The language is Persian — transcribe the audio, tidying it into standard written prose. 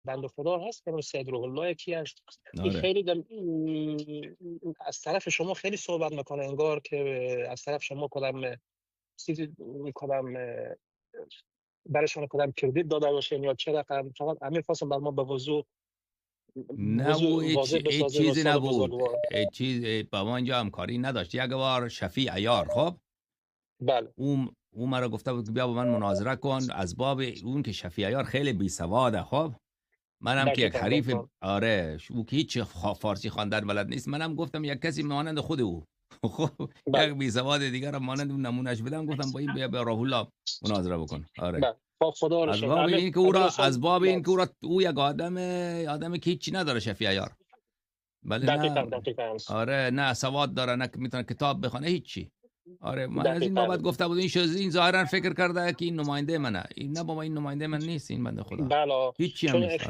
بنده خدا هست که سید روح الله یکی از این آره خیلی از طرف شما خیلی صحبت میکنه، انگار که از طرف شما کدام چیزی کدام برایشان کدام کردیت داده باشین یا چه رقم. فقط امیر خواستم بر ما به وضوح نه او واضح هیچ بسازین چیزی استاد نبود، بزرگوار. هیچ چیز با ما اینجا همکاری نداشت. یک بار شفیع عیار خب بله او مرا گفته بود که بیا با من مناظره کن، از باب اون که شفیع عیار خیلی بی سواده. خب منم که یک دقیقاً حریف، دقیقاً آره او که هیچ فارسی خواندن بلد نیست، منم گفتم یک کسی مانند خود او خب یک بله بی سواد دیگر هم مانند اون نمونهش بدم، گفتم با این بیا به راه الله مناظره بکن. آره بله خدا رو از شکر. باب این که او امیر را استاد او یک آدم که هیچی نداره شفیع عیار، بله دقیقاً نه دقیقاً آره نه سواد داره، نه میتونه کتاب بخونه، هیچی. آره من از این دقیقاً بابت گفته بود این ظاهرا فکر کرده که این نماینده منه. این نه بابا، این نماینده من نیست، این بنده خدا بله هیچی هم چون نیست.